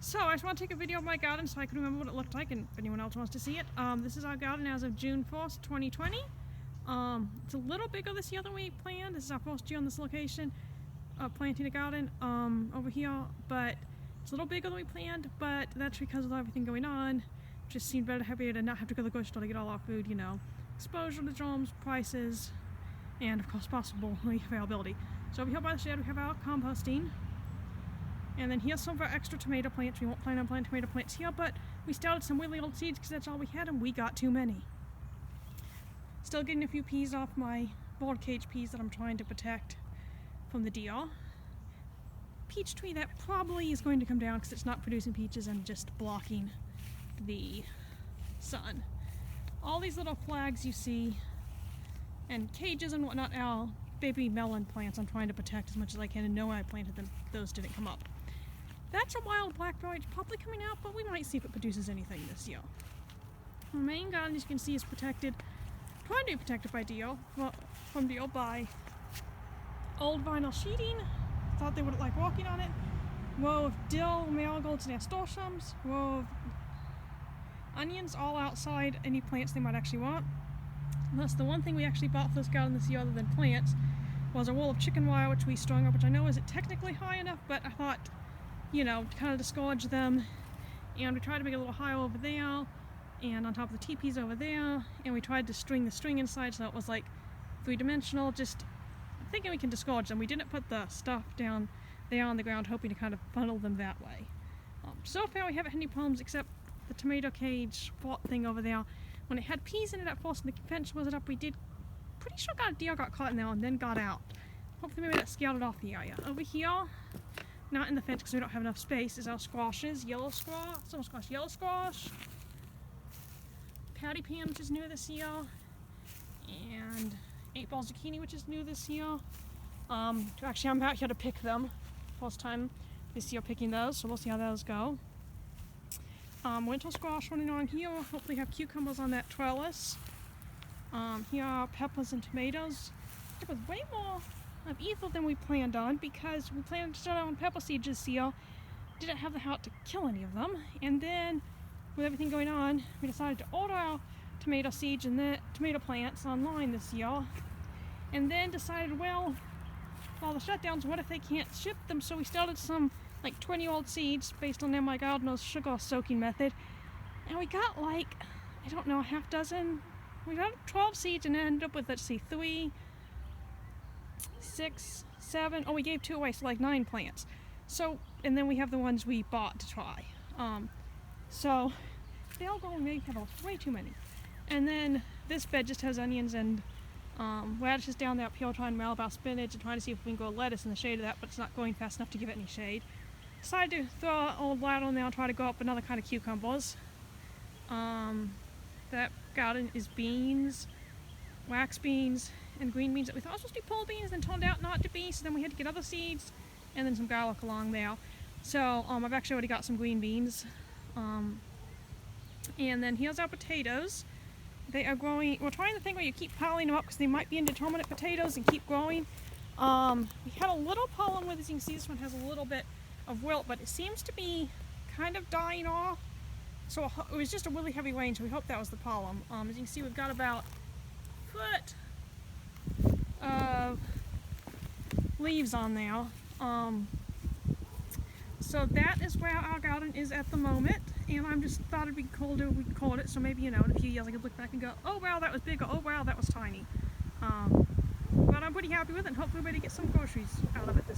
So I just want to take a video of my garden so I can remember what it looked like, and if anyone else wants to see it. This is our garden as of June 1st, 2020. It's a little bigger this year than we planned. This is our first year on this location, planting a garden over here, but it's a little bigger than we planned, but that's because of everything going on. It just seemed better to not have to go to the grocery store to get all our food, you know. Exposure to germs, prices, and of course possible availability. So over here by the shed we have our composting. And then here's some of our extra tomato plants. We won't plan on planting tomato plants here, but we started some really old seeds because that's all we had and we got too many. Still getting a few peas off my board cage peas that I'm trying to protect from the deer. Peach tree that probably is going to come down because it's not producing peaches and just blocking the sun. All these little flags you see and cages and whatnot are baby melon plants I'm trying to protect as much as I can, and no, I planted them. Those didn't come up. That's a wild blackberry. It's probably coming out, but we might see if it produces anything this year. Our main garden, as you can see, is protected, trying to be protected by deer, from deer by old vinyl sheeting. Thought they wouldn't like walking on it. Row of dill, marigolds, and nasturtiums. Row of onions, all outside any plants they might actually want. And that's the one thing we actually bought for this garden this year other than plants, was a roll of chicken wire which we strung up, which I know isn't technically high enough, but I thought, you know, to kind of discourage them. And we tried to make it a little higher over there, and on top of the teepees over there, and we tried to string the string inside so it was like three-dimensional, just thinking we can discourage them. We didn't put the stuff down there on the ground, hoping to kind of funnel them that way. So far we haven't had any problems except the tomato cage fort thing over there. When it had peas in it at first and the fence wasn't up, we did pretty sure a deer got caught in there and then got out. Hopefully maybe that scouted off the area. Over here, not in the fence because we don't have enough space, is our squashes. Yellow squash, summer squash, yellow squash, patty pan, which is new this year, and 8-ball zucchini, which is new this year. Actually, I'm out here to pick them. First time this year picking those, so we'll see how those go. Winter squash running on here. Hopefully have cucumbers on that trellis. Here are peppers and tomatoes. There was way more of either than we planned on because we planned to start out on pepper seeds this year. Didn't have the heart to kill any of them. And then with everything going on, we decided to order our tomato seeds and the tomato plants online this year. And then decided, well, with all the shutdowns, what if they can't ship them? So we started some like 20-year-old seeds based on my gardener's sugar soaking method. And we got like, I don't know, a half dozen. We got 12 seeds and ended up with, let's see, 3, 6, 7. Oh, we gave 2 away, so like 9 plants. So, and then we have the ones we bought to try. So they all go maybe have way too many. And then this bed just has onions and radishes down there up here, trying to Malabar spinach and trying to see if we can grow lettuce in the shade of that, but it's not going fast enough to give it any shade. Decided to throw an old ladder on there and try to grow up another kind of cucumbers. That garden is beans, wax beans, and green beans that we thought was supposed to be pole beans and turned out not to be, so then we had to get other seeds and then some garlic along there. So I've actually already got some green beans. And then here's our potatoes. They are growing. We're trying to think where you keep piling them up because they might be indeterminate potatoes and keep growing. We had a little pollen with, as you can see, this one has a little bit of wilt, but it seems to be kind of dying off. So it was just a really heavy rain, so we hope that was the pollen. As you can see, we've got about a foot of leaves on there. So that is where our garden is at the moment, and I'm just thought it'd be cool to record it, so maybe, you know, in a few years I could look back and go, oh wow, that was big, or oh wow, that was tiny. But I'm pretty happy with it, and hopefully we're going to get some groceries out of it this